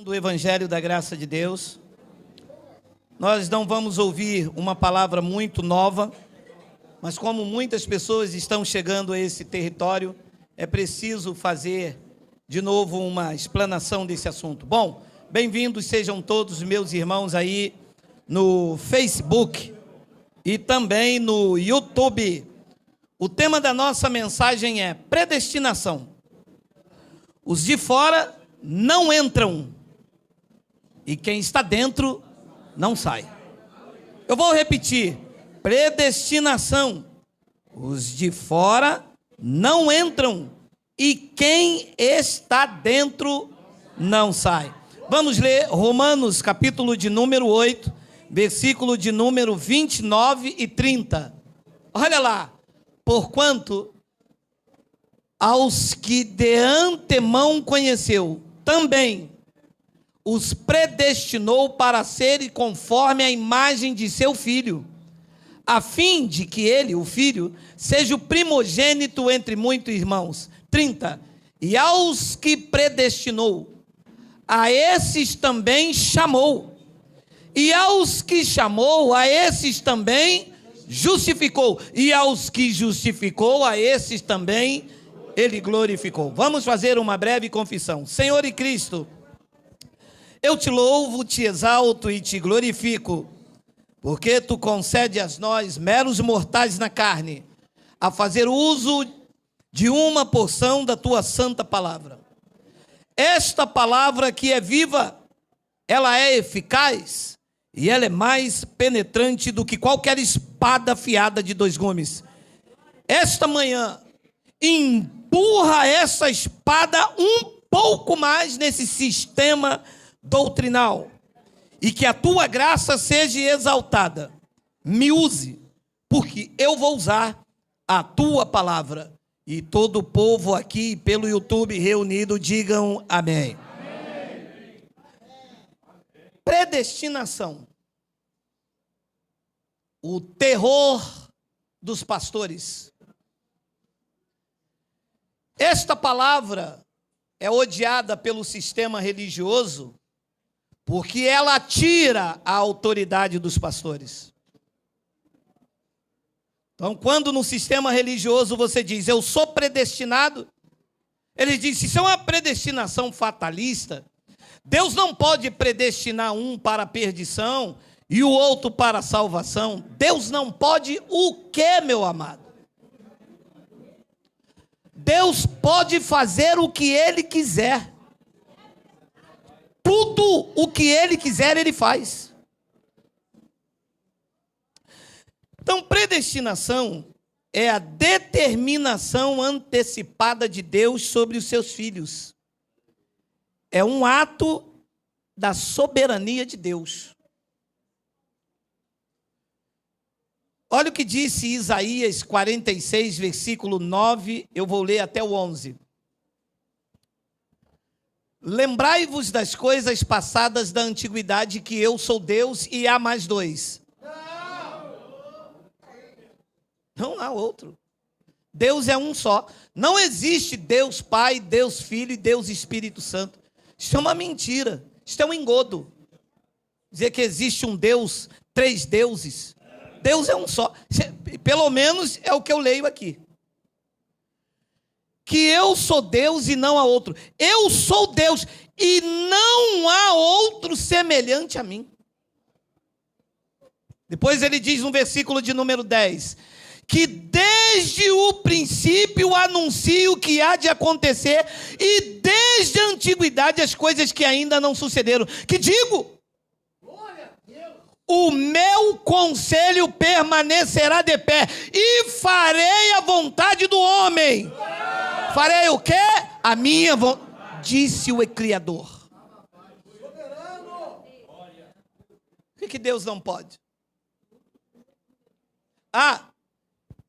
Do Evangelho da Graça de Deus. Nós não vamos ouvir uma palavra muito nova, mas como muitas pessoas estão chegando a esse território, é preciso fazer de novo uma explanação desse assunto. Bom, bem-vindos sejam todos meus irmãos aí no Facebook e também no YouTube. O tema da nossa mensagem é predestinação. Os de fora não entram e quem está dentro não sai. Eu vou repetir: predestinação. Os de fora não entram e quem está dentro não sai. Vamos ler Romanos, capítulo de número 8, versículo de número 29 e 30. Olha lá. Porquanto aos que de antemão conheceu, também os predestinou para serem conforme a imagem de seu Filho, a fim de que ele, o Filho, seja o primogênito entre muitos irmãos. 30. E aos que predestinou, a esses também chamou. E aos que chamou, a esses também justificou. E aos que justificou, a esses também ele glorificou. Vamos fazer uma breve confissão. Senhor e Cristo, eu te louvo, te exalto e te glorifico, porque tu concede a nós, meros mortais na carne, a fazer uso de uma porção da tua santa palavra. Esta palavra que é viva, ela é eficaz e ela é mais penetrante do que qualquer espada afiada de dois gumes. Esta manhã, empurra essa espada um pouco mais nesse sistema doutrinal, e que a tua graça seja exaltada. Me use, porque eu vou usar a tua palavra. E todo o povo aqui pelo YouTube reunido digam amém. Amém. Predestinação. O terror dos pastores. Esta palavra é odiada pelo sistema religioso porque ela tira a autoridade dos pastores. Então, quando no sistema religioso você diz, eu sou predestinado, ele diz, isso é uma predestinação fatalista. Deus não pode predestinar um para a perdição e o outro para a salvação. Deus não pode o quê, meu amado? Deus pode fazer o que Ele quiser. Tudo o que Ele quiser, Ele faz. Então, predestinação é a determinação antecipada de Deus sobre os seus filhos. É um ato da soberania de Deus. Olha o que disse Isaías 46, versículo 9, eu vou ler até o 11. Lembrai-vos das coisas passadas da antiguidade, que eu sou Deus e há mais dois. Não há outro. Deus é um só. Não existe Deus Pai, Deus Filho e Deus Espírito Santo. Isso é uma mentira. Isso é um engodo. Dizer que existe um Deus, três deuses. Deus é um só. Pelo menos é o que eu leio aqui. Que eu sou Deus e não há outro. Eu sou Deus e não há outro semelhante a mim. Depois ele diz no versículo de número 10, que desde o princípio anuncio o que há de acontecer e desde a antiguidade as coisas que ainda não sucederam. Que digo? O meu conselho permanecerá de pé e farei a vontade do homem. Farei o quê? A minha vontade, disse o Criador. O que Deus não pode?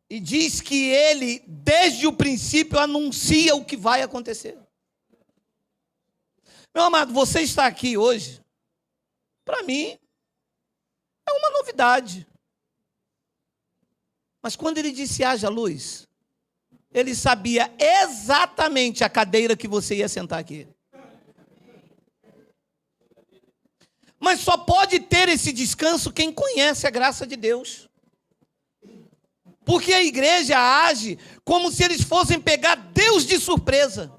E diz que ele, desde o princípio, anuncia o que vai acontecer. Meu amado, você está aqui hoje, para mim, é uma novidade. Mas quando ele disse haja luz, ele sabia exatamente a cadeira que você ia sentar aqui. Mas só pode ter esse descanso quem conhece a graça de Deus. Porque a igreja age como se eles fossem pegar Deus de surpresa.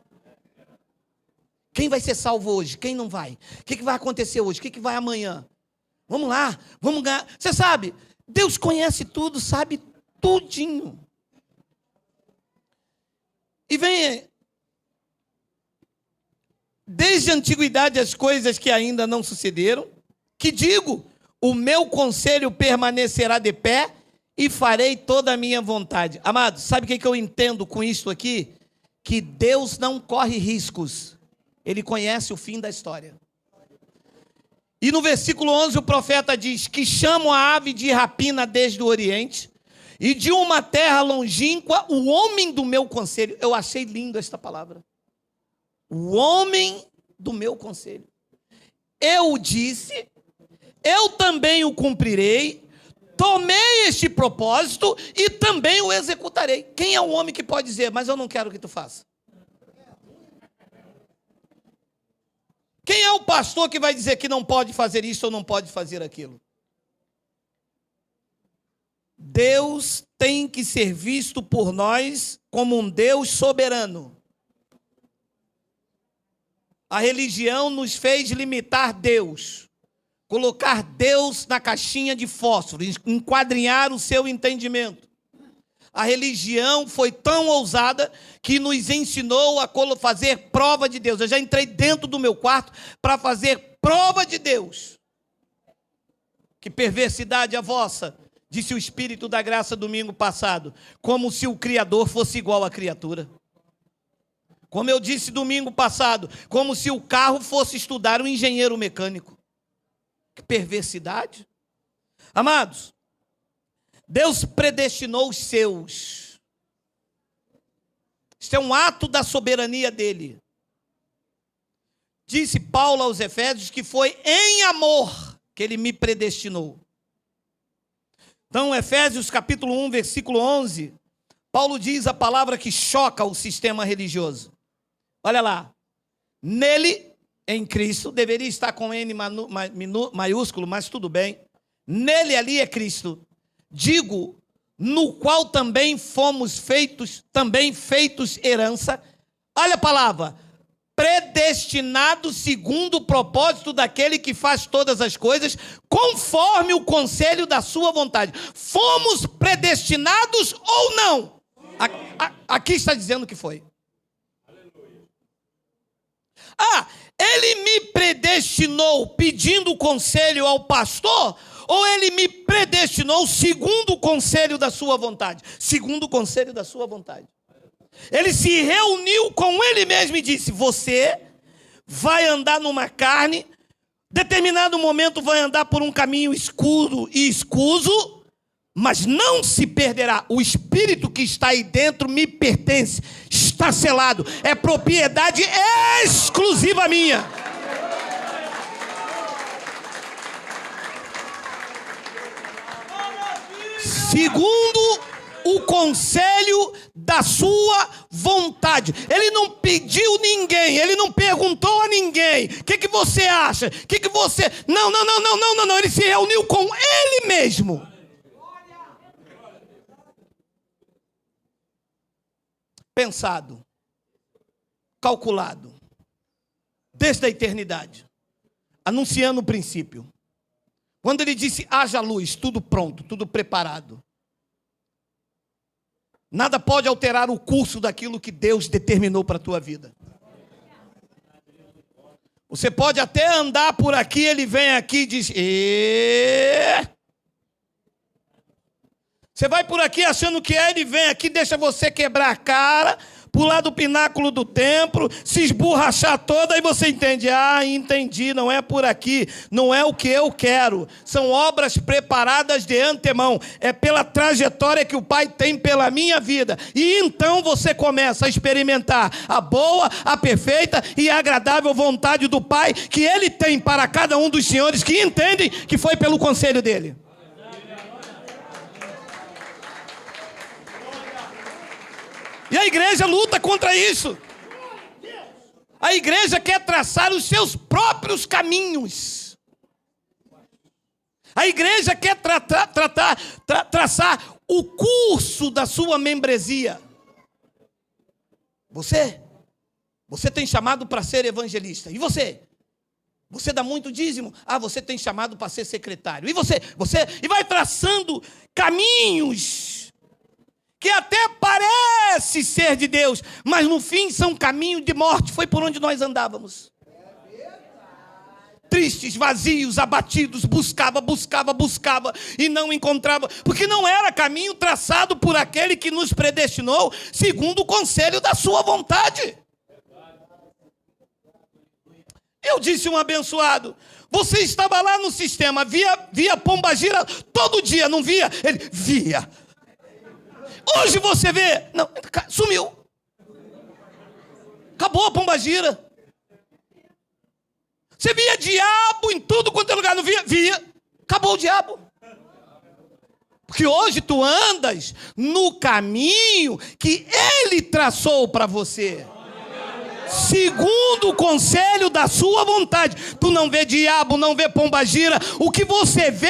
Quem vai ser salvo hoje? Quem não vai? O que vai acontecer hoje? O que vai amanhã? Vamos lá, vamos ganhar. Você sabe, Deus conhece tudo, sabe tudinho. E vem, desde a antiguidade, as coisas que ainda não sucederam, que digo, o meu conselho permanecerá de pé e farei toda a minha vontade. Amados, sabe o que eu entendo com isso aqui? Que Deus não corre riscos. Ele conhece o fim da história. E no versículo 11 o profeta diz que chamam a ave de rapina desde o Oriente e de uma terra longínqua o homem do meu conselho. Eu achei lindo esta palavra. O homem do meu conselho. Eu disse, eu também o cumprirei, tomei este propósito e também o executarei. Quem é o homem que pode dizer, mas eu não quero que tu faça? Quem é o pastor que vai dizer que não pode fazer isso ou não pode fazer aquilo? Deus tem que ser visto por nós como um Deus soberano. A religião nos fez limitar Deus, colocar Deus na caixinha de fósforo, enquadrinhar o seu entendimento. A religião foi tão ousada que nos ensinou a fazer prova de Deus. Eu já entrei dentro do meu quarto para fazer prova de Deus. Que perversidade a vossa, disse o Espírito da Graça domingo passado, como se o Criador fosse igual à criatura. Como eu disse domingo passado, como se o carro fosse estudar um engenheiro mecânico. Que perversidade. Amados, Deus predestinou os seus. Isto é um ato da soberania dele. Disse Paulo aos Efésios que foi em amor que ele me predestinou. Então, Efésios capítulo 1, versículo 11, Paulo diz a palavra que choca o sistema religioso. Olha lá. Nele, em Cristo, deveria estar com N maiúsculo, mas tudo bem. Nele ali é Cristo. Digo, no qual também fomos feitos herança. Olha a palavra, predestinados segundo o propósito daquele que faz todas as coisas, conforme o conselho da sua vontade. Fomos predestinados ou não? Aqui está dizendo que foi. Ele me predestinou pedindo conselho ao pastor? Ou ele me predestinou segundo o conselho da sua vontade? Segundo o conselho da sua vontade. Ele se reuniu com ele mesmo e disse, você vai andar numa carne, determinado momento vai andar por um caminho escuro e escuso, mas não se perderá. O espírito que está aí dentro me pertence, está selado, é propriedade exclusiva minha. Segundo o conselho da sua vontade. Ele não pediu ninguém, ele não perguntou a ninguém. O que você acha? O que você... Não. Ele se reuniu com ele mesmo. Pensado, calculado, desde a eternidade, anunciando o princípio. Quando ele disse, haja luz, tudo pronto, tudo preparado. Nada pode alterar o curso daquilo que Deus determinou para a tua vida. Você pode até andar por aqui, ele vem aqui e diz, Você vai por aqui achando que ele vem aqui, deixa você quebrar a cara, pular do pináculo do templo, se esborrachar toda, e você entende, entendi, não é por aqui, não é o que eu quero, são obras preparadas de antemão, é pela trajetória que o Pai tem pela minha vida, e então você começa a experimentar a boa, a perfeita e a agradável vontade do Pai, que Ele tem para cada um dos senhores que entendem que foi pelo conselho dEle. E a igreja luta contra isso. A igreja quer traçar os seus próprios caminhos. A igreja quer traçar o curso da sua membresia. Você tem chamado para ser evangelista. E você? Você dá muito dízimo? Você tem chamado para ser secretário. E você? E vai traçando caminhos que até parece ser de Deus, mas no fim são caminhos de morte. Foi por onde nós andávamos. Tristes, vazios, abatidos, buscava e não encontrava, porque não era caminho traçado por aquele que nos predestinou, segundo o conselho da sua vontade. Eu disse um abençoado, você estava lá no sistema, via pombagira todo dia, não via? Ele via. Hoje você vê, não, sumiu. Acabou a pombagira. Você via diabo em tudo quanto é lugar, não via? Via. Acabou o diabo. Porque hoje tu andas no caminho que ele traçou para você. Segundo o conselho da sua vontade. Tu não vê diabo, não vê pombagira. O que você vê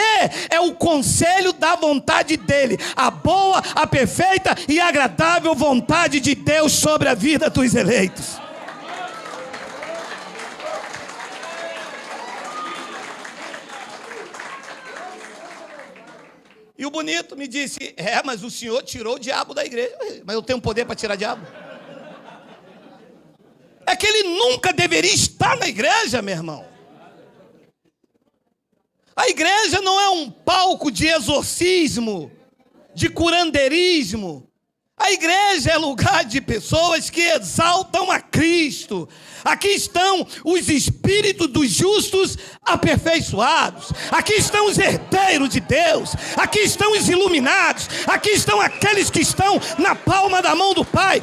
é o conselho da vontade dele. A boa, a perfeita e agradável vontade de Deus sobre a vida dos eleitos. E o bonito me disse, mas o senhor tirou o diabo da igreja. Mas eu tenho poder para tirar diabo? É que ele nunca deveria estar na igreja, meu irmão. A igreja não é um palco de exorcismo, de curandeirismo. A igreja é lugar de pessoas que exaltam a Cristo. Aqui estão os espíritos dos justos aperfeiçoados. Aqui estão os herdeiros de Deus. Aqui estão os iluminados. Aqui estão aqueles que estão na palma da mão do Pai.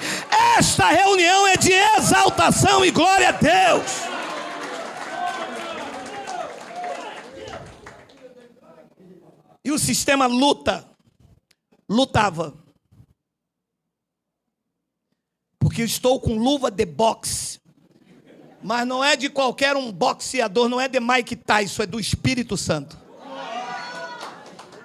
Esta reunião é de exaltação e glória a Deus. E o sistema lutava. Porque eu estou com luva de boxe. Mas não é de qualquer um boxeador, não é de Mike Tyson, é do Espírito Santo.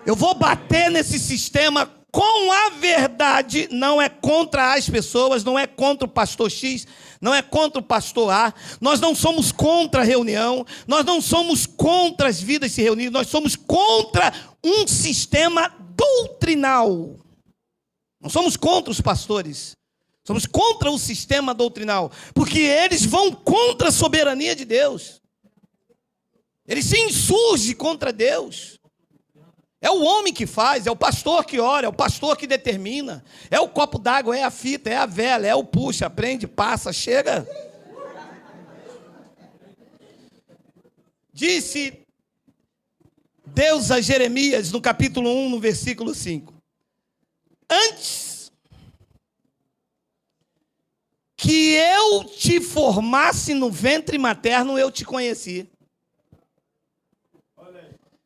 Eu vou bater nesse sistema com a verdade, não é contra as pessoas, não é contra o pastor X, não é contra o pastor A. Nós não somos contra a reunião, nós não somos contra as vidas se reunirem, nós somos contra um sistema doutrinal. Não somos contra os pastores. Somos contra o sistema doutrinal, porque eles vão contra a soberania de Deus. Eles se insurgem contra Deus. É o homem que faz, é o pastor que ora, é o pastor que determina. É o copo d'água, é a fita, é a vela, é o puxa, prende, passa, chega. Disse Deus a Jeremias, no capítulo 1, no versículo 5. Antes que eu te formasse no ventre materno, eu te conheci.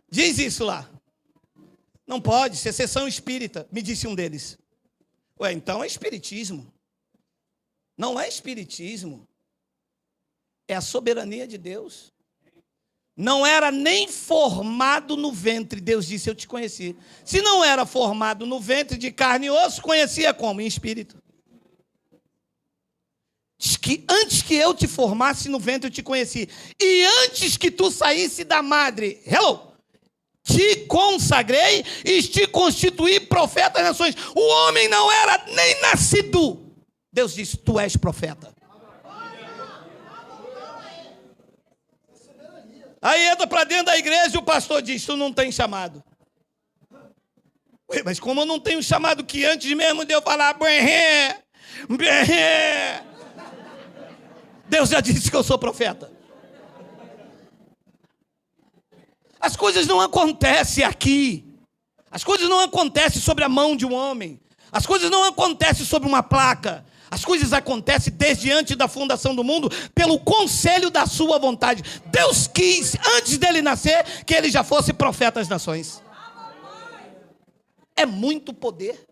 Diz isso lá. Não pode, ser sessão espírita, me disse um deles. Então é espiritismo. Não é espiritismo. É a soberania de Deus. Não era nem formado no ventre, Deus disse, eu te conheci. Se não era formado no ventre de carne e osso, conhecia como? Em espírito. Diz que antes que eu te formasse no ventre, eu te conheci. E antes que tu saísse da madre, te consagrei e te constituí profeta das nações. O homem não era nem nascido. Deus disse, tu és profeta. Aí entra para dentro da igreja e o pastor diz, tu não tem chamado. Mas como eu não tenho chamado, que antes mesmo de eu falar, Deus já disse que eu sou profeta. As coisas não acontecem aqui. As coisas não acontecem sobre a mão de um homem. As coisas não acontecem sobre uma placa. As coisas acontecem desde antes da fundação do mundo, pelo conselho da sua vontade. Deus quis, antes dele nascer, que ele já fosse profeta das nações. É muito poder.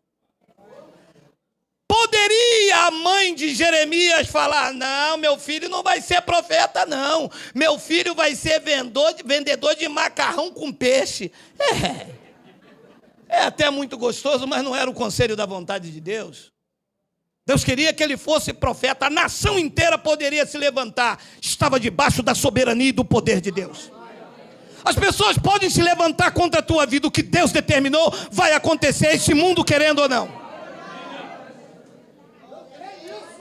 Poder poderia a mãe de Jeremias falar: não, meu filho não vai ser profeta, não. Meu filho vai ser vendedor de macarrão com peixe. É até muito gostoso, mas não era o conselho da vontade de Deus. Deus queria que ele fosse profeta. A nação inteira poderia se levantar. Estava debaixo da soberania e do poder de Deus. As pessoas podem se levantar contra a tua vida. O que Deus determinou vai acontecer, esse mundo querendo ou não.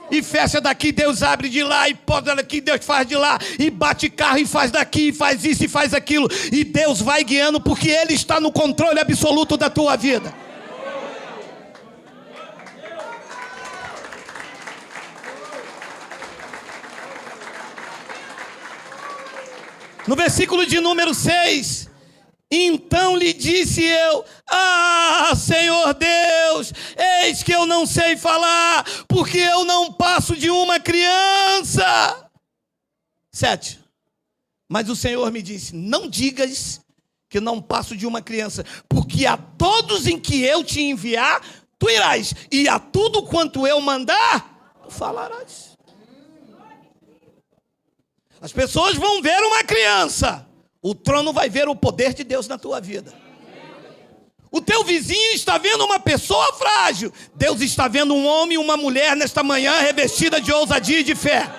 E fecha daqui, Deus abre de lá, e poda daqui, Deus faz de lá, e bate carro, e faz daqui, e faz isso, e faz aquilo. E Deus vai guiando, porque Ele está no controle absoluto da tua vida. No versículo de número 6, então lhe disse eu: ah, Senhor Deus, eis que eu não sei falar, porque eu não passo de uma criança. 7. Mas o Senhor me disse: não digas que não passo de uma criança, porque a todos em que eu te enviar, tu irás, e a tudo quanto eu mandar, tu falarás. As pessoas vão ver uma criança, o trono vai ver o poder de Deus na tua vida. O teu vizinho está vendo uma pessoa frágil, Deus está vendo um homem e uma mulher nesta manhã revestida de ousadia e de fé.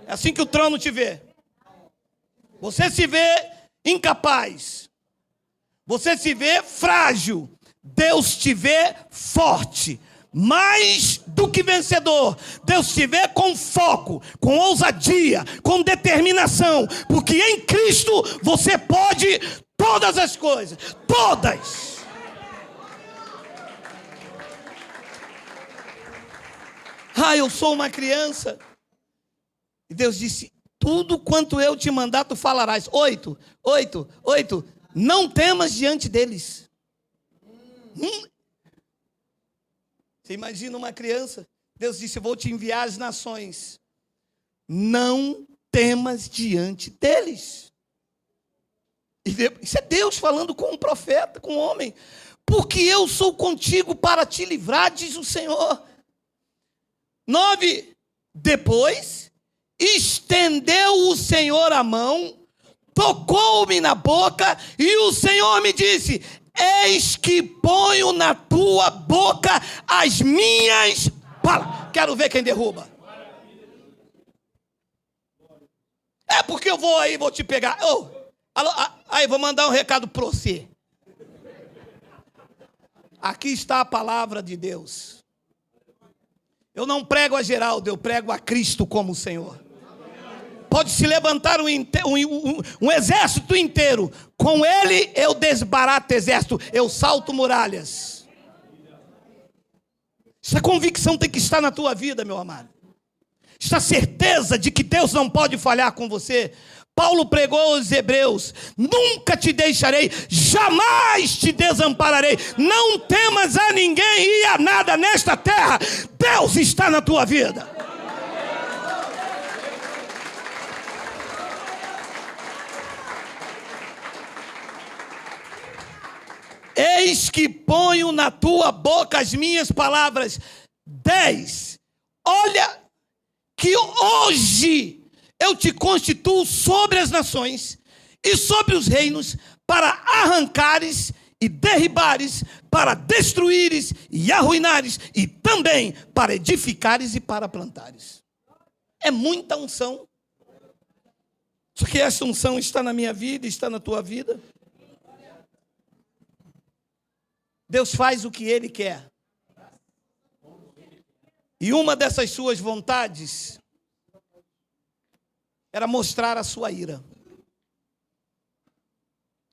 É assim que o trono te vê. Você se vê incapaz, você se vê frágil, Deus te vê forte, mais do que vencedor. Deus te vê com foco, com ousadia, com determinação, porque em Cristo você pode todas as coisas, todas. Ah, eu sou uma criança. E Deus disse: tudo quanto eu te mandar, tu falarás. 8. Não temas diante deles. Você imagina uma criança? Deus disse: eu vou te enviar às nações. Não temas diante deles. Isso é Deus falando com um profeta, com um homem. Porque eu sou contigo para te livrar, diz o Senhor. 9. Depois, estendeu o Senhor a mão, tocou-me na boca, e o Senhor me disse: eis que ponho na tua boca as minhas palavras. Quero ver quem derruba. É porque eu vou aí, vou te pegar. Aí, vou mandar um recado para você. Aqui está a palavra de Deus. Eu não prego a Geraldo, eu prego a Cristo como Senhor. Pode se levantar um exército inteiro. Com ele eu desbarato exército. Eu salto muralhas. Essa convicção tem que estar na tua vida, meu amado. Essa certeza de que Deus não pode falhar com você. Paulo pregou aos Hebreus: nunca te deixarei, jamais te desampararei. Não temas a ninguém e a nada nesta terra. Deus está na tua vida. Eis que ponho na tua boca as minhas palavras. 10. Olha que hoje eu te constituo sobre as nações e sobre os reinos, para arrancares e derribares, para destruíres e arruinares, e também para edificares e para plantares. É muita unção. Só que essa unção está na minha vida, está na tua vida. Deus faz o que Ele quer. E uma dessas suas vontades era mostrar a sua ira.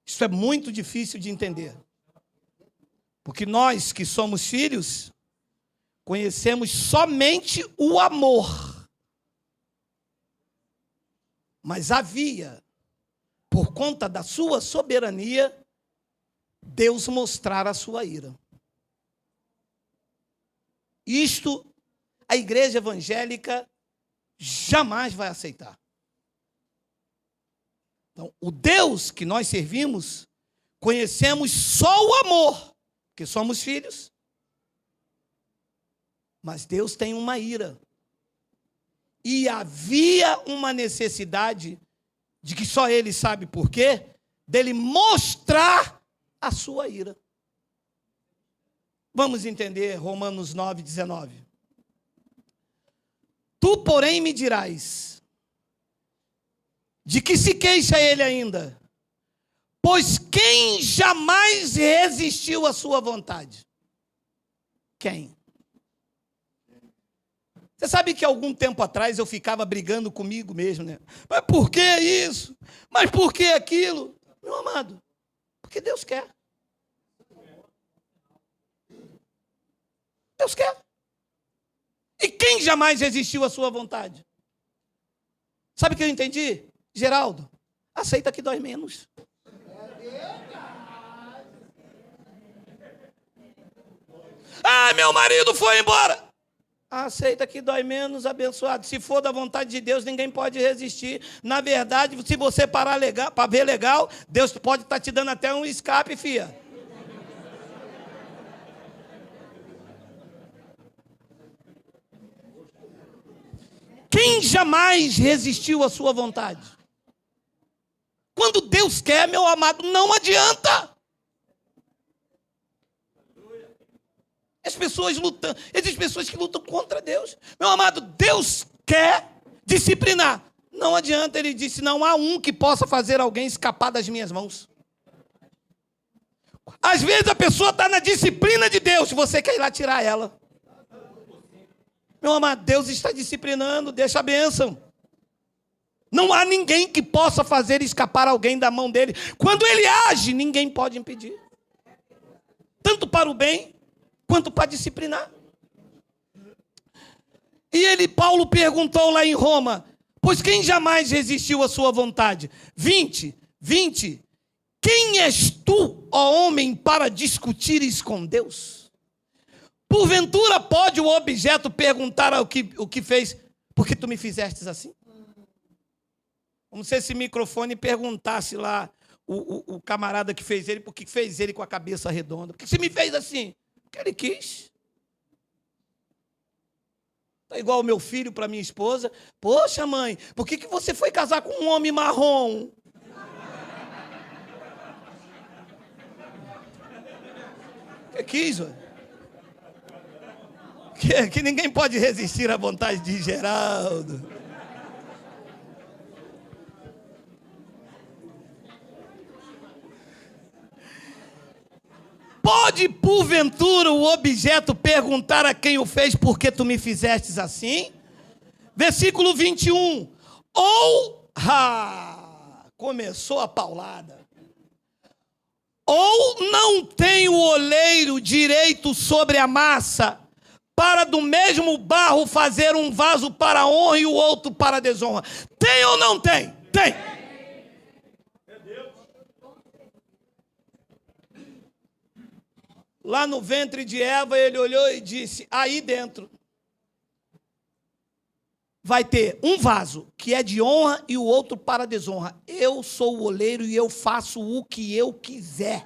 Isso é muito difícil de entender. Porque nós que somos filhos, conhecemos somente o amor. Mas havia, por conta da sua soberania, Deus mostrar a sua ira. Isto a igreja evangélica jamais vai aceitar. Então, o Deus que nós servimos, conhecemos só o amor, porque somos filhos. Mas Deus tem uma ira. E havia uma necessidade, de que só Ele sabe por quê, dele mostrar a sua ira. Vamos entender Romanos 9:19. Tu, porém, me dirás, de que se queixa ele ainda? Pois quem jamais resistiu à sua vontade? Quem? Você sabe que algum tempo atrás eu ficava brigando comigo mesmo, né? Mas por que isso? Mas por que aquilo? Meu amado, porque Deus quer. Deus quer. E quem jamais resistiu à sua vontade? Sabe o que eu entendi? Geraldo, aceita que dói menos. Ah, meu marido foi embora. Aceita que dói menos, abençoado. Se for da vontade de Deus, ninguém pode resistir. Na verdade, se você parar legal, para ver legal, Deus pode estar te dando até um escape, filha. Quem jamais resistiu à sua vontade? Quando Deus quer, meu amado, não adianta. As pessoas lutam, existem pessoas que lutam contra Deus. Meu amado, Deus quer disciplinar. Não adianta, ele disse, não há um que possa fazer alguém escapar das minhas mãos. Às vezes a pessoa está na disciplina de Deus, você quer ir lá tirar ela. Meu amado, Deus está disciplinando, deixa a bênção. Não há ninguém que possa fazer escapar alguém da mão dele. Quando ele age, ninguém pode impedir. Tanto para o bem, quanto para disciplinar. E Paulo perguntou lá em Roma, pois quem jamais resistiu à sua vontade? 20. Quem és tu, ó homem, para discutires com Deus? Porventura pode o objeto perguntar o que fez, por que tu me fizestes assim? Como se esse microfone perguntasse lá, o camarada que fez ele, por que fez ele com a cabeça redonda? Por que você me fez assim? Porque ele quis. Está igual o meu filho para minha esposa. Poxa, mãe, por que você foi casar com um homem marrom? Que quis, ué? Que ninguém pode resistir à vontade de Geraldo. Pode, porventura, o objeto perguntar a quem o fez, por que tu me fizestes assim? Versículo 21. Começou a paulada. Ou não tem o oleiro direito sobre a massa, para do mesmo barro fazer um vaso para a honra e o outro para a desonra? Tem ou não tem? Tem. Lá no ventre de Eva, ele olhou e disse, aí dentro vai ter um vaso que é de honra e o outro para a desonra. Eu sou o oleiro e eu faço o que eu quiser.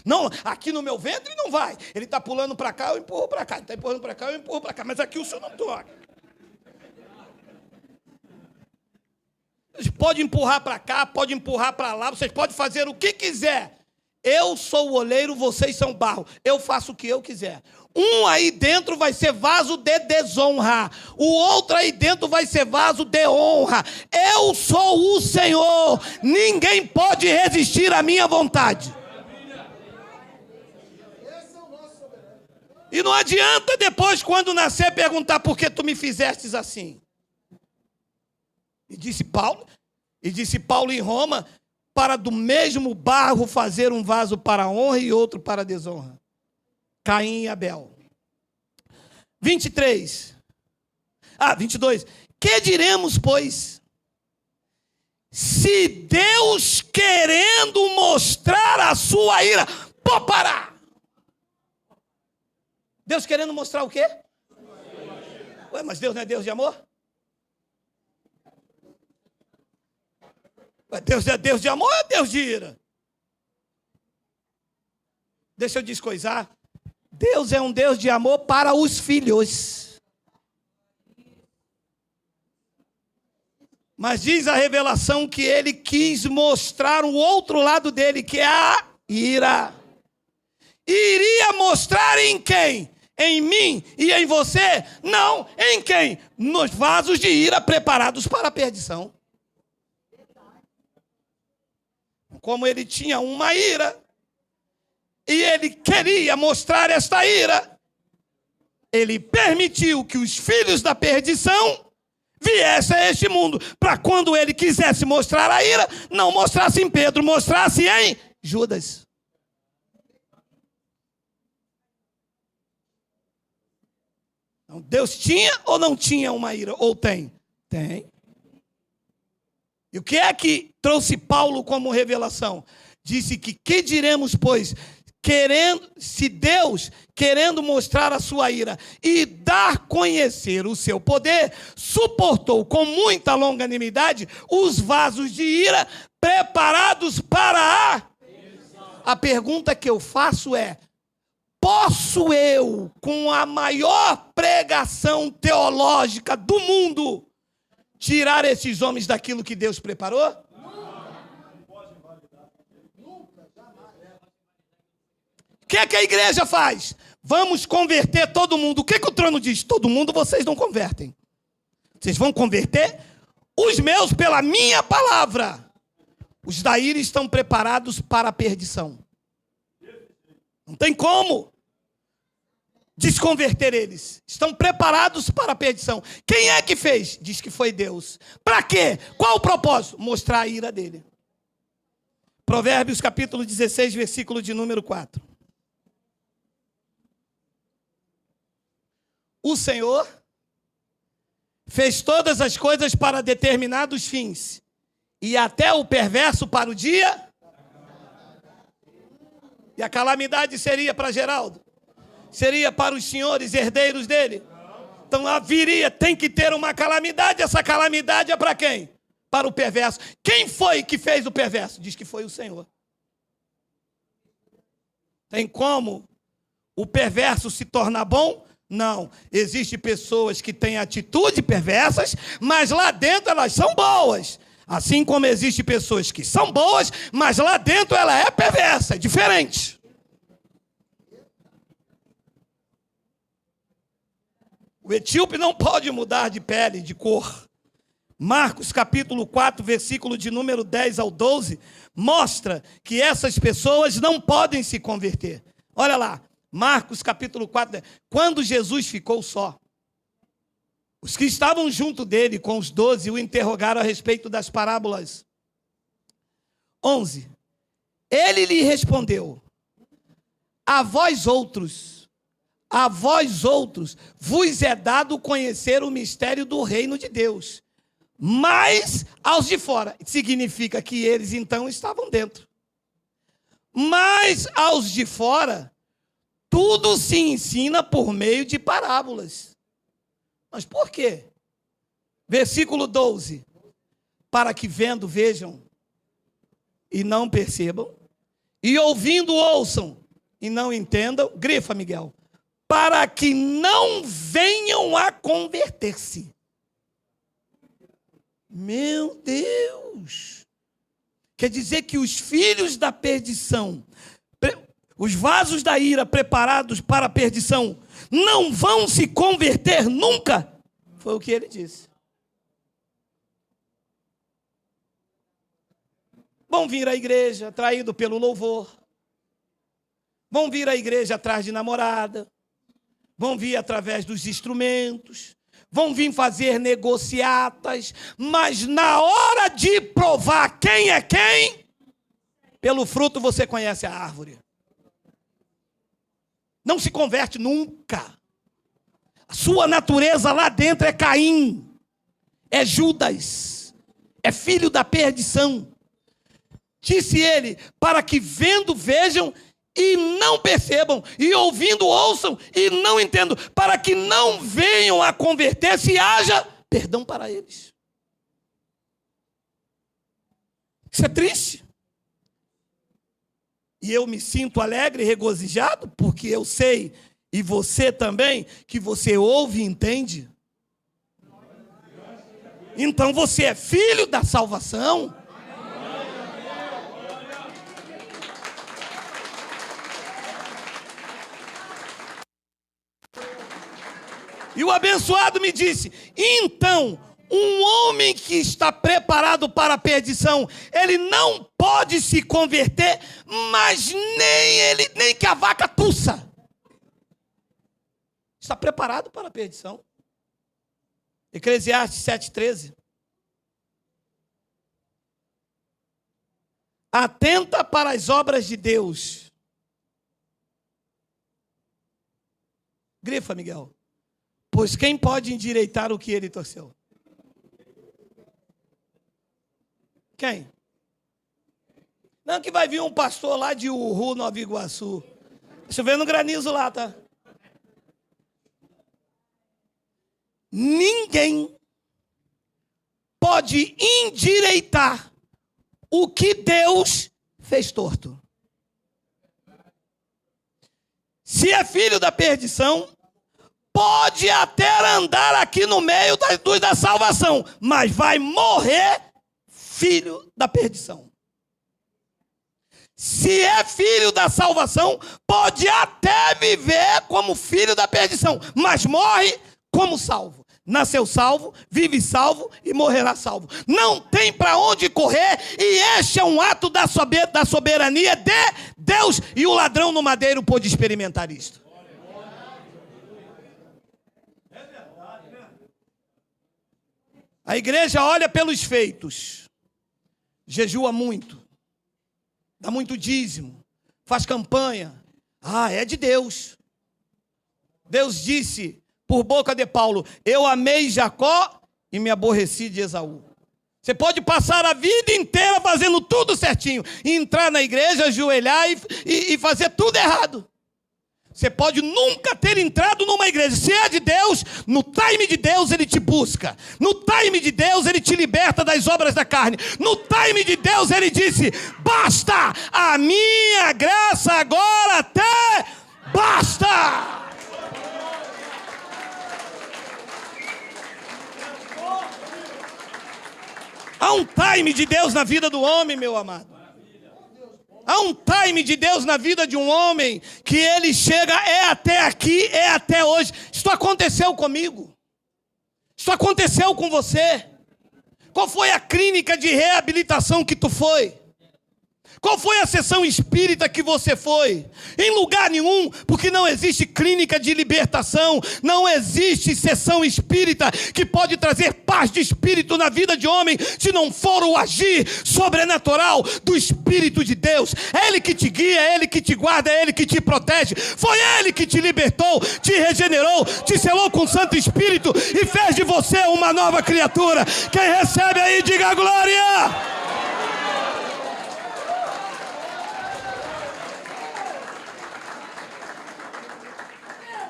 Não, aqui no meu ventre não vai. Ele está pulando para cá, eu empurro para cá. Ele está empurrando para cá, eu empurro para cá. Mas aqui o senhor não toca. Vocês podem empurrar para cá, podem empurrar para lá. Vocês podem fazer o que quiser. Eu sou o oleiro, vocês são barro. Eu faço o que eu quiser. Um aí dentro vai ser vaso de desonra. O outro aí dentro vai ser vaso de honra. Eu sou o Senhor. Ninguém pode resistir à minha vontade. E não adianta depois, quando nascer, perguntar por que tu me fizestes assim. E disse Paulo em Roma, para do mesmo barro fazer um vaso para a honra e outro para a desonra. Caim e Abel. 22. Que diremos, pois? Se Deus, querendo mostrar a sua ira, poupará. Deus querendo mostrar o quê? Ué, mas Deus não é Deus de amor? Ué, Deus é Deus de amor ou é Deus de ira? Deixa eu descoisar. Deus é um Deus de amor para os filhos. Mas diz a revelação que ele quis mostrar o outro lado dele, que é a ira. Iria mostrar em quem? Em mim e em você? Não, em quem? Nos vasos de ira preparados para a perdição. Como ele tinha uma ira, e ele queria mostrar esta ira, ele permitiu que os filhos da perdição viessem a este mundo, para quando ele quisesse mostrar a ira, não mostrasse em Pedro, mostrasse em Judas. Então, Deus tinha ou não tinha uma ira? Ou tem? Tem. E o que é que trouxe Paulo como revelação? Disse que diremos, pois, se Deus, querendo mostrar a sua ira e dar a conhecer o seu poder, suportou com muita longanimidade os vasos de ira preparados para a pergunta que eu faço é: posso eu, com a maior pregação teológica do mundo, tirar esses homens daquilo que Deus preparou? O que é que a igreja faz? Vamos converter todo mundo. O que o trono diz? Todo mundo vocês não convertem. Vocês vão converter os meus pela minha palavra. Os da ira estão preparados para a perdição. Não tem como desconverter eles. Estão preparados para a perdição. Quem é que fez? Diz que foi Deus. Para quê? Qual o propósito? Mostrar a ira dele. Provérbios capítulo 16, versículo de número 4. O Senhor fez todas as coisas para determinados fins, e até o perverso para o dia. E a calamidade seria para Geraldo? Seria para os senhores herdeiros dele? Então tem que ter uma calamidade. Essa calamidade é para quem? Para o perverso. Quem foi que fez o perverso? Diz que foi o Senhor. Tem como o perverso se tornar bom? Não. Existem pessoas que têm atitudes perversas, mas lá dentro elas são boas. Assim como existem pessoas que são boas, mas lá dentro ela é perversa, é diferente. O etíope não pode mudar de pele, de cor. Marcos capítulo 4, versículo de número 10 ao 12, mostra que essas pessoas não podem se converter. Olha lá, Marcos capítulo 4, quando Jesus ficou só, os que estavam junto dele com os 12 o interrogaram a respeito das parábolas. 11. Ele lhe respondeu: a vós outros, vos é dado conhecer o mistério do reino de Deus, mas aos de fora, significa que eles então estavam dentro. Mas aos de fora, tudo se ensina por meio de parábolas. Mas por quê? Versículo 12. Para que vendo vejam e não percebam, e ouvindo ouçam e não entendam. Grifa, Miguel. Para que não venham a converter-se. Meu Deus! Quer dizer que os filhos da perdição, os vasos da ira preparados para a perdição, não vão se converter nunca? Foi o que ele disse. Vão vir à igreja atraído pelo louvor. Vão vir à igreja atrás de namorada. Vão vir através dos instrumentos. Vão vir fazer negociatas. Mas na hora de provar quem é quem, pelo fruto você conhece a árvore. Não se converte nunca. A sua natureza lá dentro é Caim, é Judas, é filho da perdição. Disse ele, para que vendo vejam e não percebam, e ouvindo ouçam e não entendam, para que não venham a converter-se e haja perdão para eles. Isso é triste. E eu me sinto alegre e regozijado, porque eu sei E você também, que você ouve e entende. Então você é filho da salvação. E o abençoado me disse: então, um homem que está preparado para a perdição, ele não pode se converter, mas nem que a vaca tussa. Está preparado para a perdição. Eclesiastes 7,13. Atenta para as obras de Deus. Grifa, Miguel. Pois quem pode endireitar o que ele torceu? Quem? Não, que vai vir um pastor lá de Uhu, Nova Iguaçu. Chovendo granizo lá, tá? Ninguém pode endireitar o que Deus fez torto. Se é filho da perdição, pode até andar aqui no meio da salvação, mas vai morrer filho da perdição. Se é filho da salvação, pode até viver como filho da perdição, mas morre como salvo. Nasceu salvo, vive salvo e morrerá salvo. Não tem para onde correr, e este é um ato da soberania de Deus, e o ladrão no madeiro pôde experimentar isto. A igreja olha pelos feitos, jejua muito, dá muito dízimo, faz campanha. É de Deus. Deus disse por boca de Paulo: eu amei Jacó e me aborreci de Esaú. Você pode passar a vida inteira fazendo tudo certinho, e entrar na igreja, ajoelhar e fazer tudo errado. Você pode nunca ter entrado numa igreja. Se é de Deus, no time de Deus ele te busca. No time de Deus ele te liberta das obras da carne. No time de Deus ele disse: basta, a minha graça agora até basta. Há um time de Deus na vida do homem, meu amado. Há um time de Deus na vida de um homem que ele chega, é até aqui, é até hoje. Isso aconteceu comigo. Isso aconteceu com você. Qual foi a clínica de reabilitação que tu foi? Qual foi a sessão espírita que você foi? Em lugar nenhum, porque não existe clínica de libertação, não existe sessão espírita que pode trazer paz de espírito na vida de homem, se não for o agir sobrenatural do Espírito de Deus. É Ele que te guia, é Ele que te guarda, é Ele que te protege. Foi Ele que te libertou, te regenerou, te selou com o Santo Espírito e fez de você uma nova criatura. Quem recebe aí, diga glória!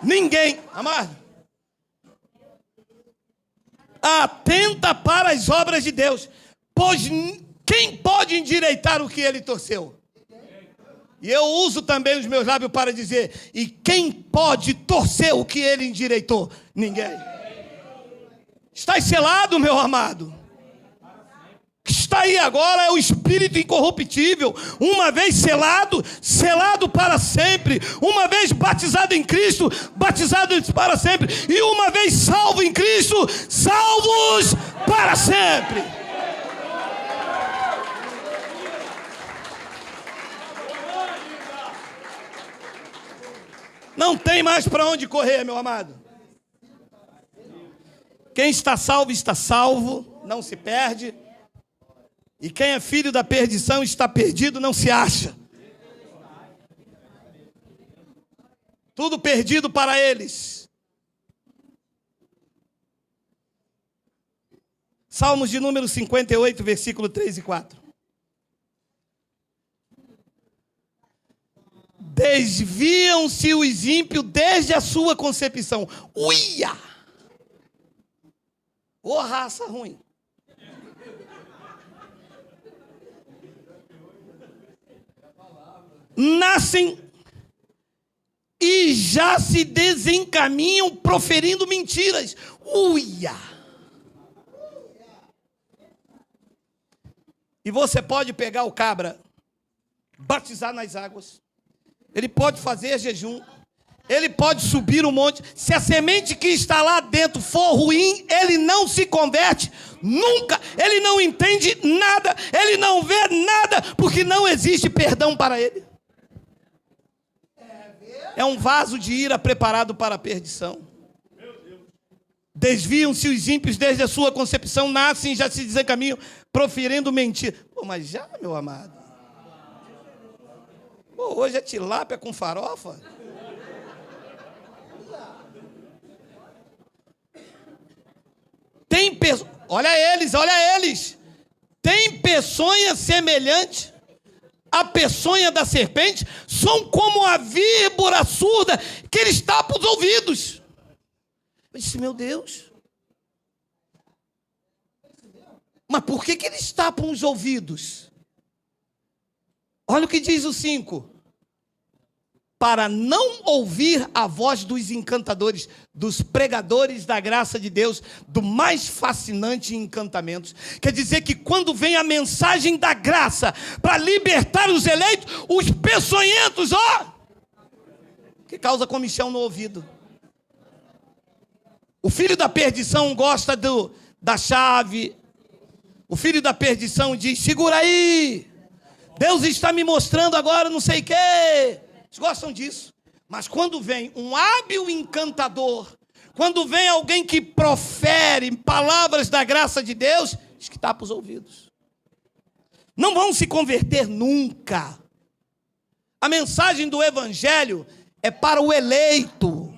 Ninguém, amado, atenta para as obras de Deus, pois quem pode endireitar o que ele torceu? E eu uso também os meus lábios para dizer: e quem pode torcer o que ele endireitou? Ninguém. Estás selado, meu amado. O que está aí agora é o Espírito incorruptível, uma vez selado, selado para sempre, uma vez batizado em Cristo, batizado para sempre, e uma vez salvo em Cristo, salvos para sempre. Não tem mais para onde correr, meu amado. Quem está salvo, não se perde. E quem é filho da perdição está perdido, não se acha. Tudo perdido para eles. Salmos de número 58, versículo 3 e 4. Desviam-se os ímpios desde a sua concepção. Uia! Ô raça ruim. Nascem e já se desencaminham proferindo mentiras. Uia! E você pode pegar o cabra, batizar nas águas, ele pode fazer jejum, ele pode subir um monte. Se a semente que está lá dentro for ruim, ele não se converte nunca, ele não entende nada, ele não vê nada, porque não existe perdão para ele. É um vaso de ira preparado para a perdição. Desviam-se os ímpios desde a sua concepção, nascem e já se desencaminham, proferindo mentira. Pô, mas já, meu amado? Pô, hoje é tilápia com farofa? Tem olha eles. Tem peçonha semelhante à peçonha da serpente, são como a víbora surda que eles tapam os ouvidos. Eu disse, meu Deus. Mas por que eles tapam os ouvidos? Olha o que diz o 5. Para não ouvir a voz dos encantadores, dos pregadores da graça de Deus, do mais fascinante encantamento. Quer dizer que quando vem a mensagem da graça para libertar os eleitos, os peçonhentos, que causa comichão no ouvido. O filho da perdição gosta da chave. O filho da perdição diz, segura aí, Deus está me mostrando agora não sei o quê. Eles gostam disso. Mas quando vem um hábil encantador, quando vem alguém que profere palavras da graça de Deus, diz que tapa os ouvidos. Não vão se converter nunca. A mensagem do evangelho é para o eleito.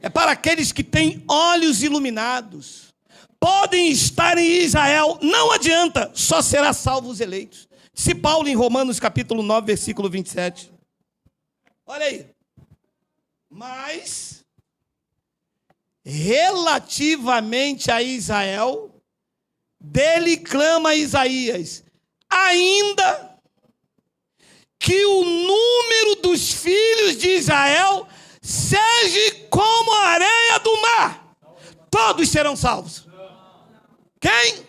É para aqueles que têm olhos iluminados. Podem estar em Israel, não adianta, só será salvo os eleitos. Disse Paulo em Romanos capítulo 9, versículo 27. Olha aí. Mas, relativamente a Israel, dele clama Isaías, ainda que o número dos filhos de Israel seja como a areia do mar, todos serão salvos. Quem?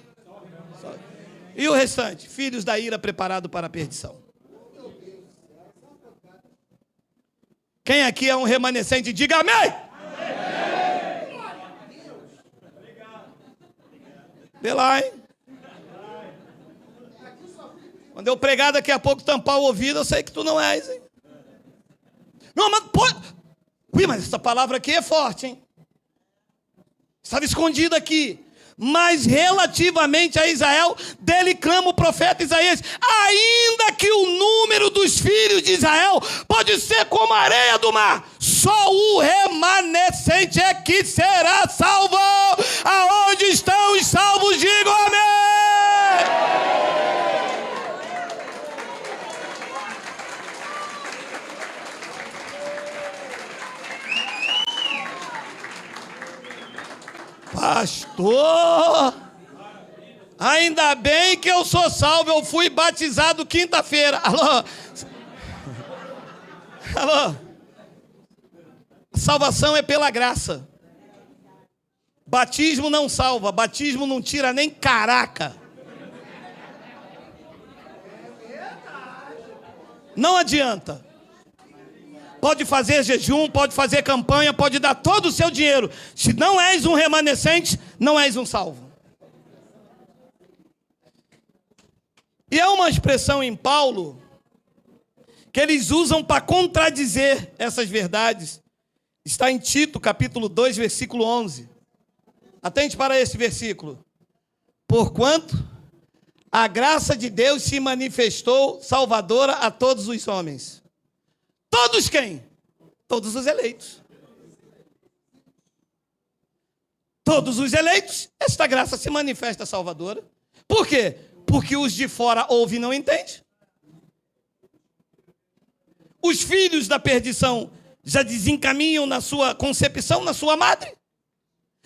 E o restante? Filhos da ira preparado para a perdição. Quem aqui é um remanescente? Diga amém! Amém! Vê lá, hein? Quando eu pregar daqui a pouco tampar o ouvido, eu sei que tu não és, hein? Não, mas pode... Ui, mas essa palavra aqui é forte, hein? Estava escondida aqui. Mas relativamente a Israel, dele clama o profeta Isaías, ainda que o número dos filhos de Israel pode ser como a areia do mar, só o remanescente é que será salvo. Aonde estão os salvos? Digam amém! Pastor, ainda bem que eu sou salvo, eu fui batizado quinta-feira. Alô? Alô? Salvação é pela graça. Batismo não salva, batismo não tira nem caraca. Não adianta. Pode fazer jejum, pode fazer campanha, pode dar todo o seu dinheiro. Se não és um remanescente, não és um salvo. E é uma expressão em Paulo que eles usam para contradizer essas verdades. Está em Tito, capítulo 2, versículo 11. Atente para esse versículo. Porquanto a graça de Deus se manifestou salvadora a todos os homens. Todos quem? Todos os eleitos. Todos os eleitos, esta graça se manifesta salvadora. Por quê? Porque os de fora ouvem e não entendem. Os filhos da perdição já desencaminham na sua concepção, na sua madre.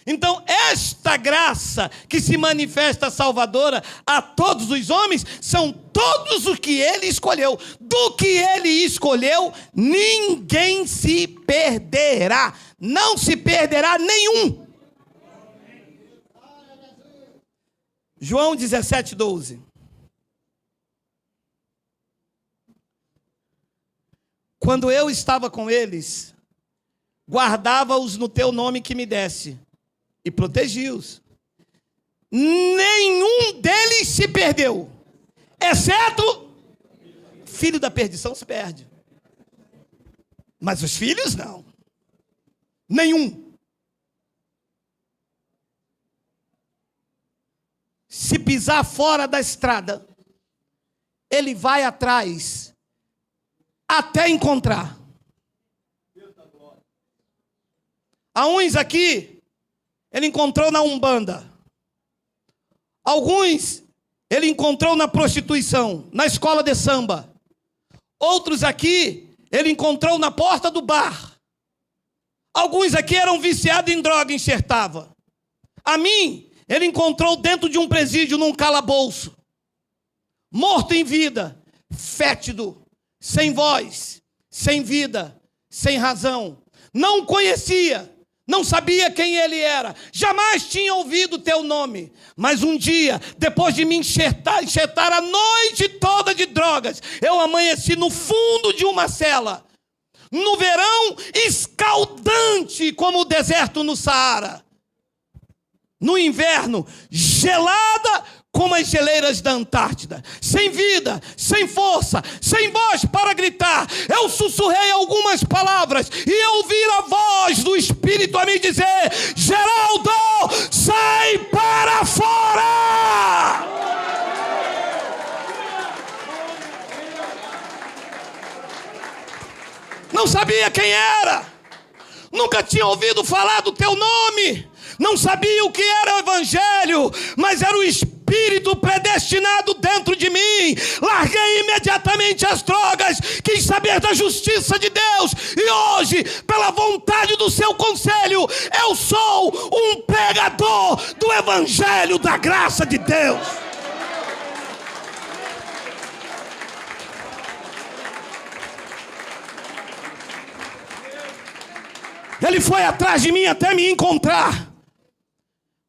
Então, esta graça que se manifesta salvadora a todos os homens, são todos o que ele escolheu. Do que ele escolheu, ninguém se perderá. Não se perderá nenhum. João 17:12. Quando eu estava com eles, guardava-os no teu nome que me desse, e protegi-os. Nenhum deles se perdeu, exceto filho da perdição se perde. Mas os filhos não. Nenhum. Se pisar fora da estrada, ele vai atrás até encontrar. Há uns aqui, ele encontrou na Umbanda. Alguns, ele encontrou na prostituição, na escola de samba. Outros aqui, ele encontrou na porta do bar. Alguns aqui eram viciados em droga, enxertava. A mim, ele encontrou dentro de um presídio, num calabouço. Morto em vida, fétido, sem voz, sem vida, sem razão. Não conhecia, não sabia quem ele era. Jamais tinha ouvido teu nome. Mas um dia, depois de me enxertar a noite toda de drogas, eu amanheci no fundo de uma cela. No verão, escaldante como o deserto no Saara. No inverno, gelada como as geleiras da Antártida, sem vida, sem força, sem voz para gritar. Eu sussurrei algumas palavras e eu ouvi a voz do Espírito a me dizer: Geraldo, sai para fora! Não sabia quem era, nunca tinha ouvido falar do teu nome, não sabia o que era o Evangelho, mas era o Espírito predestinado dentro de mim. Larguei imediatamente as drogas, quis saber da justiça de Deus, e hoje, pela vontade do seu conselho, eu sou um pregador do Evangelho da graça de Deus. Ele foi atrás de mim até me encontrar.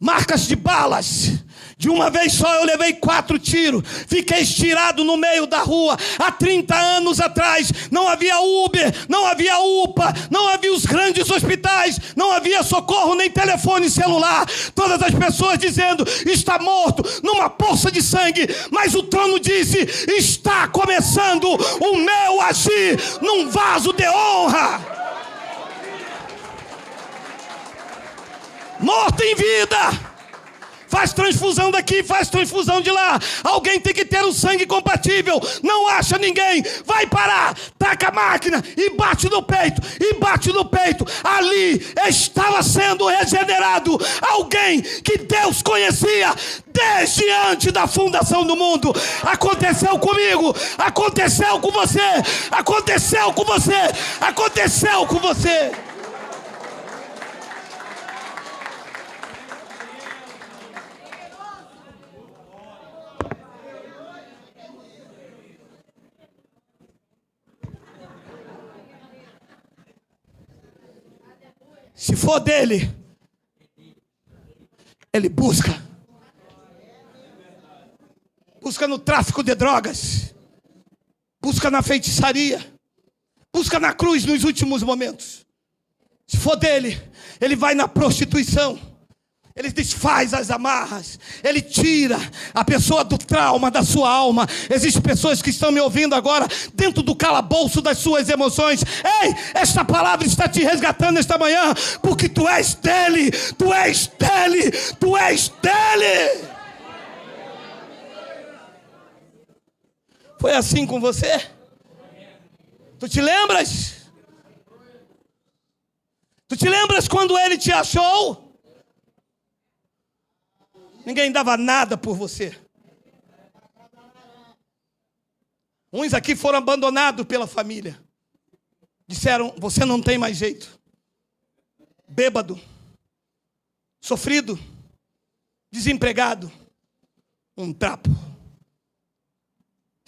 Marcas de balas. De uma vez só eu levei 4 tiros. Fiquei estirado no meio da rua. Há 30 anos atrás não havia Uber, não havia UPA, não havia os grandes hospitais, não havia socorro nem telefone celular. Todas as pessoas dizendo: está morto numa poça de sangue. Mas o trono disse: está começando o meu agir num vaso de honra. Morto em vida. Faz transfusão daqui, faz transfusão de lá. Alguém tem que ter o sangue compatível. Não acha ninguém. Vai parar. Taca a máquina e bate no peito. E bate no peito. Ali estava sendo regenerado alguém que Deus conhecia desde antes da fundação do mundo. Aconteceu comigo. Aconteceu com você. Aconteceu com você. Aconteceu com você. Se for dele, ele busca. Busca no tráfico de drogas. Busca na feitiçaria. Busca na cruz nos últimos momentos. Se for dele, ele vai na prostituição. Ele desfaz as amarras. Ele tira a pessoa do trauma da sua alma. Existem pessoas que estão me ouvindo agora dentro do calabouço das suas emoções. Ei, esta palavra está te resgatando esta manhã, porque tu és dele, tu és dele, tu és dele. Foi assim com você? Tu te lembras? Tu te lembras quando ele te achou? Ninguém dava nada por você. Uns aqui foram abandonados pela família. Disseram: você não tem mais jeito. Bêbado, sofrido, desempregado, um trapo.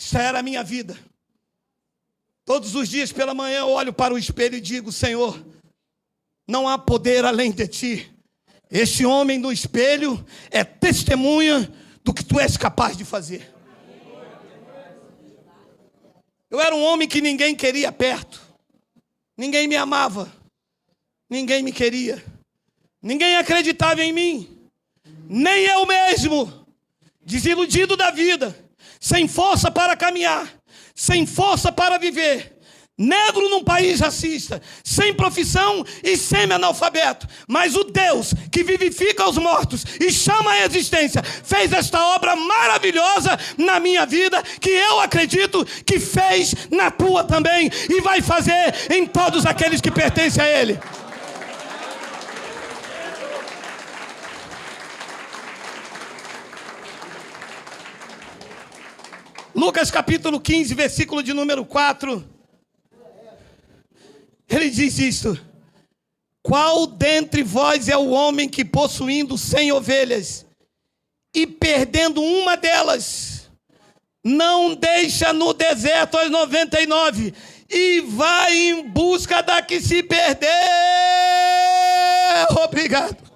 Esta era a minha vida. Todos os dias pela manhã eu olho para o espelho e digo: Senhor, não há poder além de ti. Este homem no espelho é testemunha do que tu és capaz de fazer. Eu era um homem que ninguém queria perto. Ninguém me amava. Ninguém me queria. Ninguém acreditava em mim. Nem eu mesmo. Desiludido da vida. Sem força para caminhar. Sem força para viver. Negro num país racista, sem profissão e semi-analfabeto. Mas o Deus que vivifica os mortos e chama a existência, fez esta obra maravilhosa na minha vida, que eu acredito que fez na tua também, e vai fazer em todos aqueles que pertencem a Ele. Lucas capítulo 15, versículo de número 4. Ele diz isto: qual dentre vós é o homem que, possuindo 100 ovelhas e perdendo uma delas, não deixa no deserto as 99 e vai em busca da que se perdeu? Obrigado.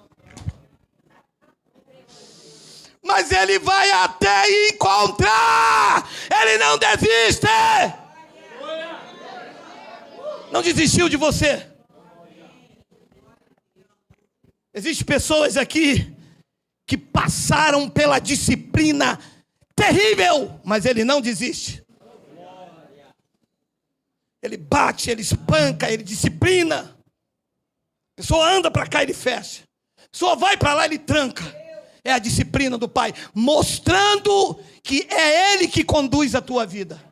Mas ele vai até encontrar. Ele não desiste. Não desistiu de você. Existem pessoas aqui que passaram pela disciplina terrível, mas ele não desiste. Ele bate, ele espanca, ele disciplina. A pessoa anda para cá, ele fecha. A pessoa vai para lá, ele tranca. É a disciplina do Pai, mostrando que é Ele que conduz a tua vida.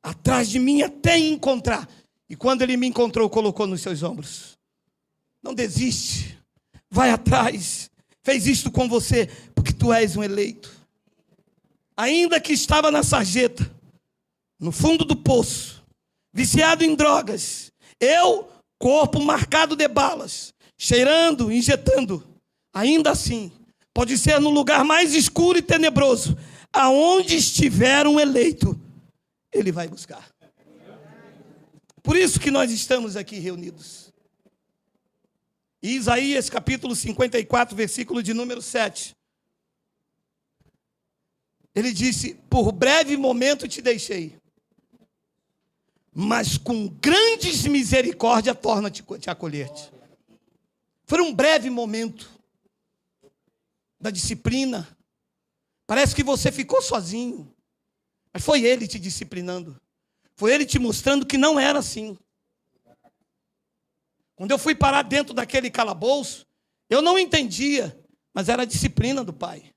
Atrás de mim até encontrar. E quando Ele me encontrou, colocou nos seus ombros. Não desiste. Vai atrás. Fez isto com você, porque tu és um eleito. Ainda que estava na sarjeta, no fundo do poço, viciado em drogas, eu, corpo marcado de balas, cheirando, injetando, ainda assim, pode ser no lugar mais escuro e tenebroso, aonde estiver um eleito, ele vai buscar. Por isso que nós estamos aqui reunidos. E Isaías capítulo 54, versículo de número 7. Ele disse: por breve momento te deixei, mas com grandes misericórdia torna-te a acolher-te. Foi um breve momento da disciplina. Parece que você ficou sozinho. Mas foi Ele te disciplinando. Foi Ele te mostrando que não era assim. Quando eu fui parar dentro daquele calabouço, eu não entendia, mas era a disciplina do Pai.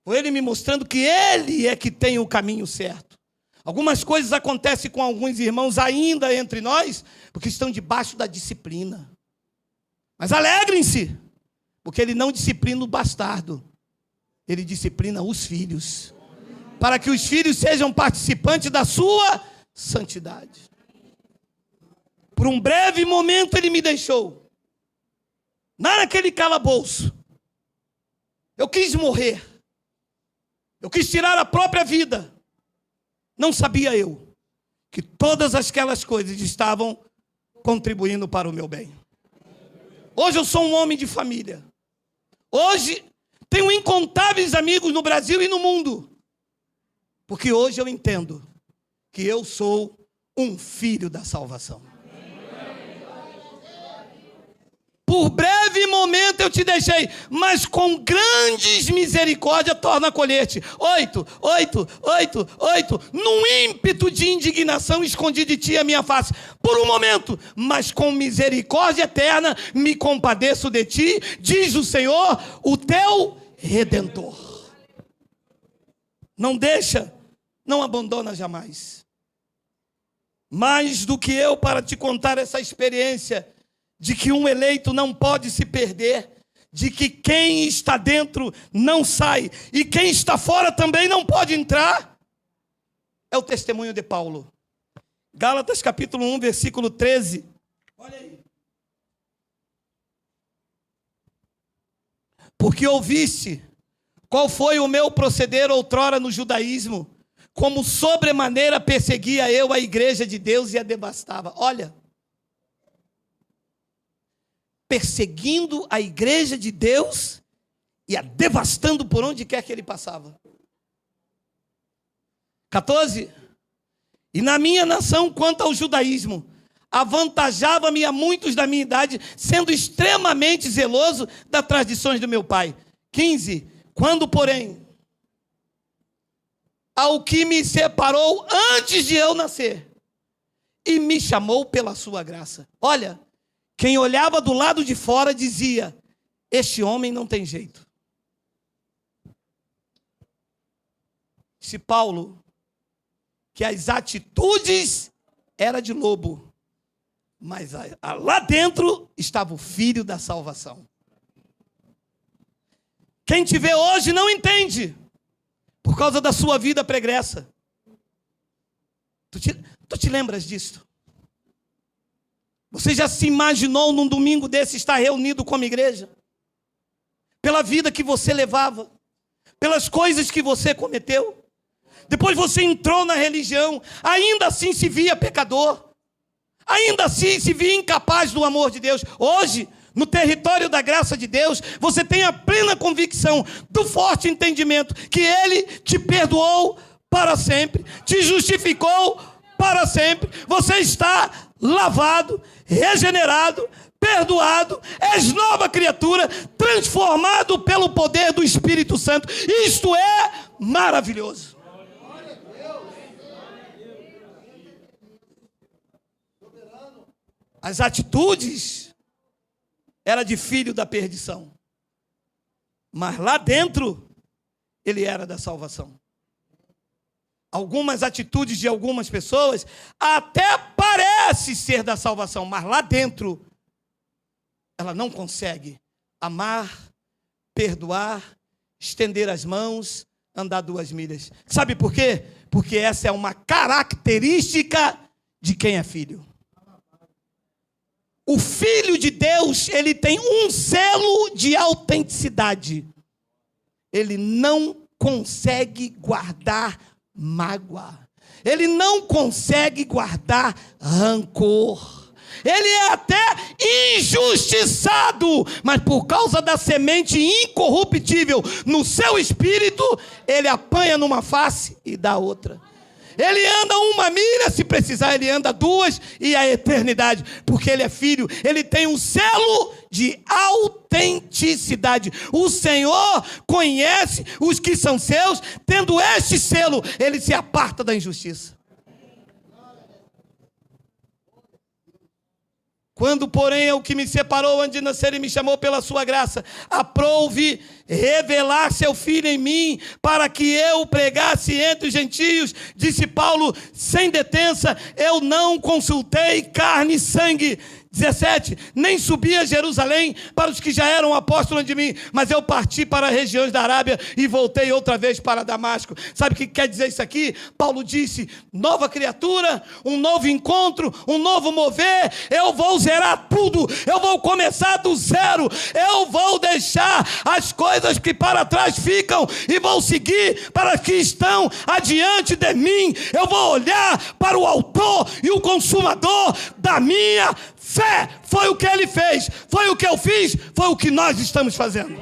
Foi Ele me mostrando que Ele é que tem o caminho certo. Algumas coisas acontecem com alguns irmãos ainda entre nós, porque estão debaixo da disciplina. Mas alegrem-se, porque Ele não disciplina o bastardo, Ele disciplina os filhos, para que os filhos sejam participantes da sua santidade. Por um breve momento Ele me deixou, naquele calabouço. Eu quis morrer, eu quis tirar a própria vida. Não sabia eu que todas aquelas coisas estavam contribuindo para o meu bem. Hoje eu sou um homem de família. Hoje tenho incontáveis amigos no Brasil e no mundo. Porque hoje eu entendo que eu sou um filho da salvação. Por breve momento eu te deixei, mas com grandes misericórdia torna a colher-te. 8. Num ímpeto de indignação escondi de ti a minha face. Por um momento, mas com misericórdia eterna me compadeço de ti, diz o Senhor, o teu Redentor. Não deixa, não abandona jamais. Mais do que eu para te contar essa experiência de que um eleito não pode se perder, de que quem está dentro não sai, e quem está fora também não pode entrar, é o testemunho de Paulo. Gálatas capítulo 1, versículo 13. Olha aí. Porque ouviste qual foi o meu proceder outrora no judaísmo, como sobremaneira perseguia eu a igreja de Deus e a devastava. Olha, perseguindo a igreja de Deus e a devastando por onde quer que ele passava. 14. E na minha nação, quanto ao judaísmo, avantajava-me a muitos da minha idade, sendo extremamente zeloso das tradições do meu pai. 15. Quando, porém, ao que me separou antes de eu nascer, e me chamou pela sua graça. Olha, quem olhava do lado de fora dizia, este homem não tem jeito. Se Paulo, que as atitudes eram de lobo, mas lá dentro estava o filho da salvação. Quem te vê hoje não entende, por causa da sua vida pregressa. Tu te lembras disso? Você já se imaginou num domingo desse estar reunido como igreja? Pela vida que você levava, pelas coisas que você cometeu. Depois você entrou na religião, ainda assim se via pecador, ainda assim se via incapaz do amor de Deus. Hoje, no território da graça de Deus, você tem a plena convicção do forte entendimento que Ele te perdoou para sempre, te justificou para sempre. Você está lavado, regenerado, perdoado, és nova criatura, transformado pelo poder do Espírito Santo. Isto é maravilhoso. As atitudes eram de filho da perdição, mas lá dentro ele era da salvação. Algumas atitudes de algumas pessoas até parece ser da salvação, mas lá dentro ela não consegue amar, perdoar, estender as mãos, andar 2 milhas. Sabe por quê? Porque essa é uma característica de quem é filho. O Filho de Deus, ele tem um selo de autenticidade. Ele não consegue guardar mágoa. Ele não consegue guardar rancor. Ele é até injustiçado, mas por causa da semente incorruptível no seu espírito, ele apanha numa face e dá outra. Ele anda 1 milha, se precisar, ele anda 2 e a eternidade, porque ele é filho, ele tem um selo de autenticidade. O Senhor conhece os que são seus, tendo este selo, ele se aparta da injustiça. Quando, porém, o que me separou antes de nascer e me chamou pela sua graça, aprouve revelar seu Filho em mim, para que eu pregasse entre os gentios, disse Paulo, sem detença, eu não consultei carne e sangue. 17, nem subi a Jerusalém para os que já eram apóstolos de mim, mas eu parti para as regiões da Arábia e voltei outra vez para Damasco. Sabe o que quer dizer isso aqui? Paulo disse, nova criatura, um novo encontro, um novo mover, eu vou zerar tudo, eu vou começar do zero, eu vou deixar as coisas que para trás ficam e vou seguir para que estão adiante de mim. Eu vou olhar para o autor e o consumador da minha fé. Foi o que ele fez, foi o que eu fiz, foi o que nós estamos fazendo.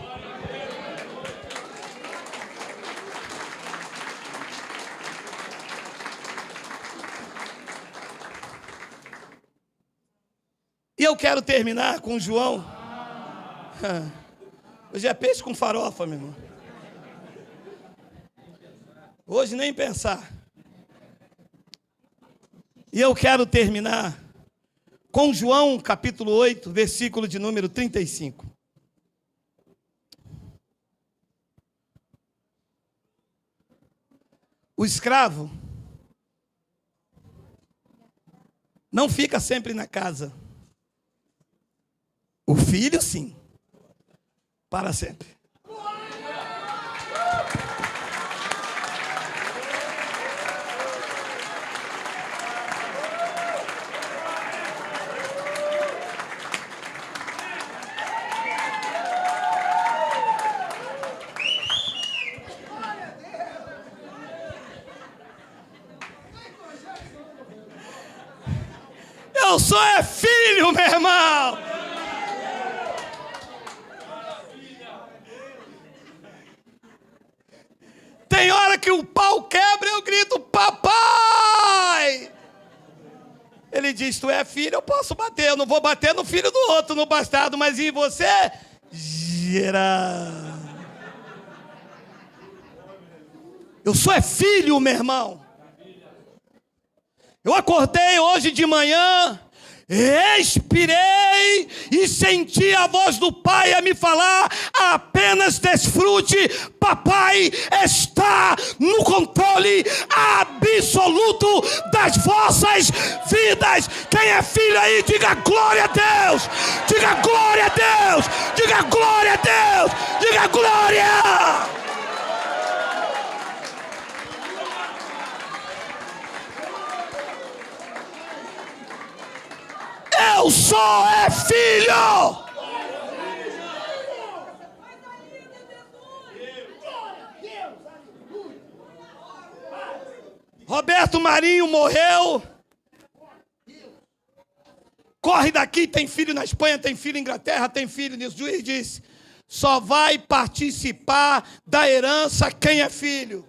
E eu quero terminar com João. Hoje é peixe com farofa, meu irmão. Hoje nem pensar. E eu quero terminar com João, capítulo 8, versículo de número 35. O escravo não fica sempre na casa. O filho, sim, para sempre. Eu sou filho, meu irmão. Tem hora que o pau quebra e eu grito, papai! Ele diz, tu é filho, eu posso bater. Eu não vou bater no filho do outro, no bastardo, mas em você, gira. Eu sou filho, meu irmão. Eu acordei hoje de manhã, expirei e senti a voz do Pai a me falar, apenas desfrute, papai está no controle absoluto das vossas vidas. Quem é filho aí, diga glória a Deus, diga glória a Deus, diga glória a Deus, diga glória. Eu sou filho. Roberto Marinho morreu. Corre daqui, tem filho na Espanha, tem filho na Inglaterra, tem filho nisso. O juiz disse, só vai participar da herança quem é filho.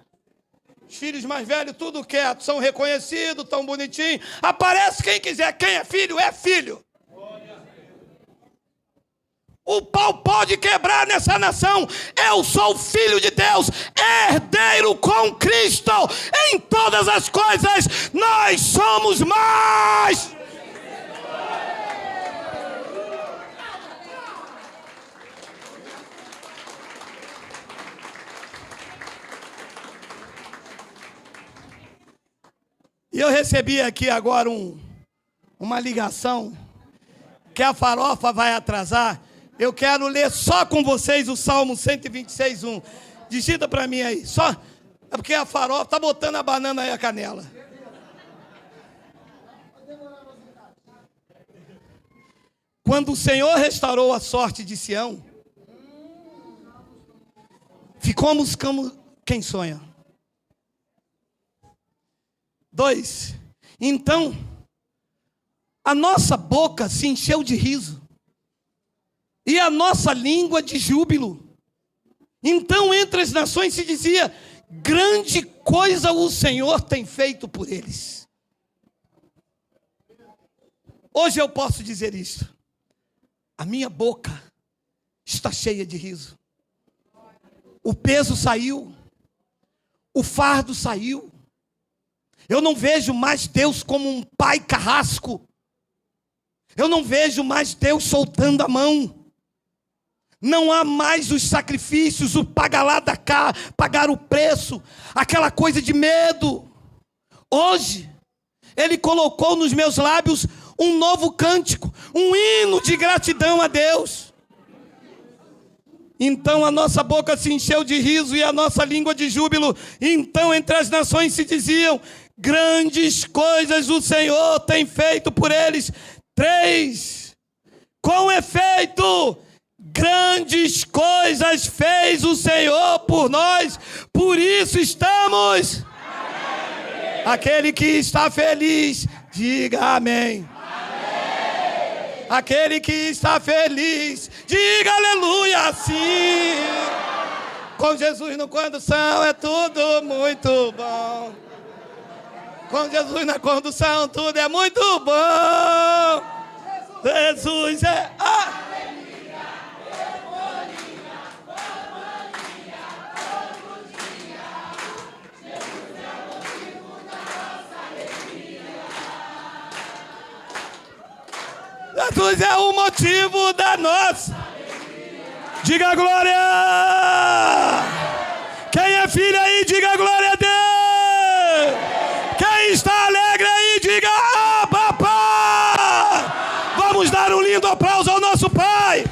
Os filhos mais velhos, tudo quieto, são reconhecidos, tão bonitinhos. Aparece quem quiser, quem é filho, é filho. O pau pode quebrar nessa nação. Eu sou filho de Deus, herdeiro com Cristo. Em todas as coisas, nós somos mais. E eu recebi aqui agora uma ligação que a farofa vai atrasar. Eu quero ler só com vocês o Salmo 126:1. Digita para mim aí. Só, é porque a farofa está botando a banana aí, a canela. Quando o Senhor restaurou a sorte de Sião, ficamos como quem sonha. 2. Então, a nossa boca se encheu de riso, e a nossa língua de júbilo. Então, entre as nações se dizia, grande coisa o Senhor tem feito por eles. Hoje eu posso dizer isso. A minha boca está cheia de riso. O peso saiu, o fardo saiu. Eu não vejo mais Deus como um pai carrasco. Eu não vejo mais Deus soltando a mão. Não há mais os sacrifícios, o pagar lá da cá, pagar o preço, aquela coisa de medo. Hoje, Ele colocou nos meus lábios um novo cântico, um hino de gratidão a Deus. Então a nossa boca se encheu de riso e a nossa língua de júbilo. Então entre as nações se diziam, grandes coisas o Senhor tem feito por eles. 3. Com efeito, grandes coisas fez o Senhor por nós, por isso estamos. Amém. Aquele que está feliz, diga amém. Amém. Aquele que está feliz, diga aleluia, sim. Com Jesus no condução é tudo muito bom. Com Jesus na condução tudo é muito bom. Jesus é Jesus é o motivo da nossa. Diga glória. Quem é filho aí, diga glória a Deus. Quem está alegre aí, diga Abba, Pai. Vamos dar um lindo aplauso ao nosso Pai.